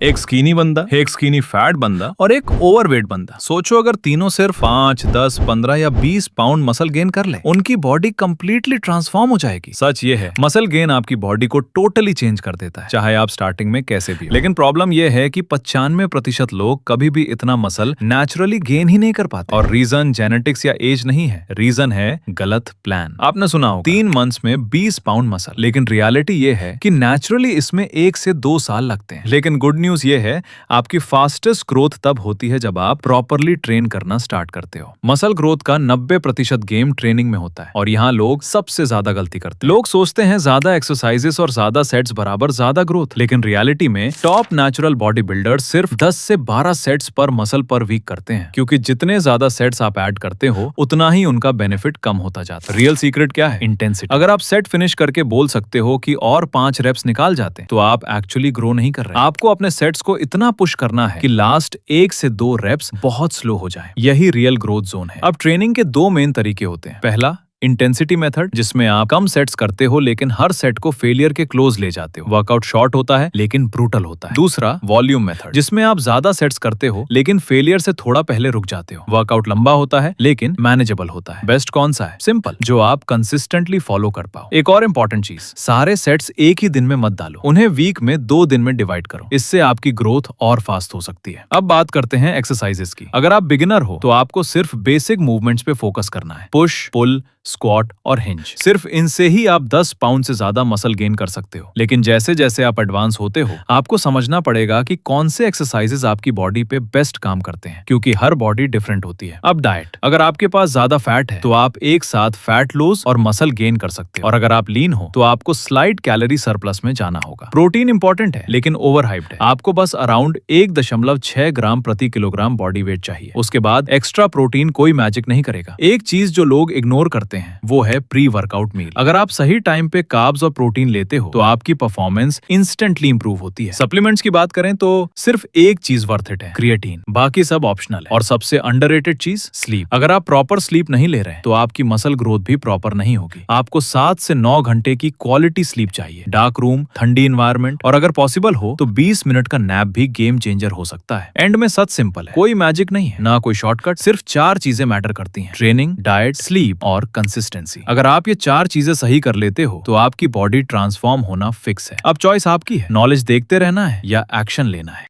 एक स्कीनी बंदा, एक स्कीनी फैट बंदा और एक ओवरवेट बंदा। सोचो अगर तीनों सिर्फ 5, 10, 15 या 20 पाउंड मसल गेन कर ले, उनकी बॉडी कंप्लीटली ट्रांसफॉर्म हो जाएगी। सच ये है, मसल गेन आपकी बॉडी को टोटली चेंज कर देता है, चाहे आप स्टार्टिंग में कैसे भी हो। लेकिन प्रॉब्लम ये है कि 95% लोग कभी भी इतना मसल नेचुरली गेन ही नहीं कर पाते। और रीजन जेनेटिक्स या एज नहीं है, रीजन है गलत प्लान। आपने सुना होगा 3 मंथ्स में 20 पाउंड मसल, लेकिन रियलिटी ये है कि नेचुरली इसमें 1 से 2 साल लगते हैं। लेकिन गुड न्यूज ये है, आपकी फास्टेस्ट ग्रोथ तब होती है जब आप प्रॉपरली ट्रेन करना स्टार्ट करते हो। मसल ग्रोथ का 90% गेम ट्रेनिंग में होता है और यहाँ लोग सबसे ज्यादा गलती करते हैं। लोग सोचते हैं ज्यादा एक्सरसाइजेस और ज्यादा सेट्स बराबर ज्यादा ग्रोथ, लेकिन रियलिटी में टॉप नेचुरल बॉडी बिल्डर्स सिर्फ 10 से 12 सेट्स पर मसल पर वीक करते हैं, क्योंकि जितने ज्यादा सेट्स आप ऐड करते हो उतना ही उनका बेनिफिट कम होता जाता है। रियल सीक्रेट क्या है? इंटेंसिटी। अगर आप सेट फिनिश करके बोल सकते हो कि और 5 रेप्स निकाल जाते हैं, तो आप एक्चुअली ग्रो नहीं कर रहे। आपको अपने सेट्स को इतना पुश करना है कि लास्ट 1 से 2 रेप्स बहुत स्लो हो जाए। यही रियल ग्रोथ जोन है। अब ट्रेनिंग के 2 मेन तरीके होते हैं। पहला, इंटेंसिटी मेथड, जिसमें आप कम सेट्स करते हो लेकिन हर सेट को फेलियर के क्लोज ले जाते हो। वर्कआउट शॉर्ट होता है लेकिन ब्रूटल होता है। दूसरा, वॉल्यूम मेथड, जिसमें आप ज्यादा सेट्स करते हो लेकिन फेलियर से थोड़ा पहले रुक जाते हो। वर्कआउट लंबा होता है लेकिन मैनेजेबल होता है। बेस्ट कौन सा है? सिंपल, जो आप कंसिस्टेंटली फॉलो कर पाओ। एक और इंपॉर्टेंट चीज, सारे सेट्स एक ही दिन में मत डालो, उन्हें वीक में 2 दिन में डिवाइड करो। इससे आपकी ग्रोथ और फास्ट हो सकती है। अब बात करते हैं एक्सरसाइजेस की। अगर आप बिगिनर हो तो आपको सिर्फ बेसिक मूवमेंट्स पे फोकस करना है। पुश, पुल, स्क्वाट और हिंज। सिर्फ इनसे ही आप 10 पाउंड से ज्यादा मसल गेन कर सकते हो। लेकिन जैसे जैसे आप एडवांस होते हो, आपको समझना पड़ेगा कि कौन से एक्सरसाइजेस आपकी बॉडी पे बेस्ट काम करते हैं, क्योंकि हर बॉडी डिफरेंट होती है। अब डाइट, अगर आपके पास ज्यादा फैट है तो आप एक साथ फैट लॉस और मसल गेन कर सकते हो, और अगर आप लीन हो तो आपको स्लाइट कैलोरी सरप्लस में जाना होगा। प्रोटीन इंपॉर्टेंट है लेकिन ओवर हाइप्ड है। आपको बस अराउंड 1.6 ग्राम प्रति किलोग्राम बॉडी वेट चाहिए। उसके बाद एक्स्ट्रा प्रोटीन कोई मैजिक नहीं करेगा। एक चीज जो लोग इग्नोर करते हैं वो है प्री वर्कआउट मील। अगर आप सही टाइम पे कार्ब्स और प्रोटीन लेते हो तो आपकी परफॉर्मेंस इंस्टेंटली इंप्रूव होती है। सप्लीमेंट्स की बात करें तो सिर्फ एक चीज वर्थ इट है, क्रिएटिन। बाकी सब ऑप्शनल है। और सबसे अंडररेटेड चीज, स्लीप। अगर आप प्रॉपर स्लीप नहीं ले रहे तो आपकी मसल ग्रोथ भी प्रॉपर नहीं होगी। आपको 7 से 9 घंटे की क्वालिटी स्लीप चाहिए। डार्क रूम, ठंडी एनवायरनमेंट और अगर पॉसिबल हो तो 20 मिनट का नैप भी गेम चेंजर हो सकता है। एंड में सच सिंपल है, कोई मैजिक नहीं है, ना कोई शॉर्टकट। सिर्फ 4 चीजें मैटर करती हैं: ट्रेनिंग, डाइट, स्लीप और कंसिस्टेंसी। अगर आप ये 4 चीजें सही कर लेते हो तो आपकी बॉडी ट्रांसफॉर्म होना फिक्स है। अब चॉइस आपकी है, नॉलेज देखते रहना है या एक्शन लेना है।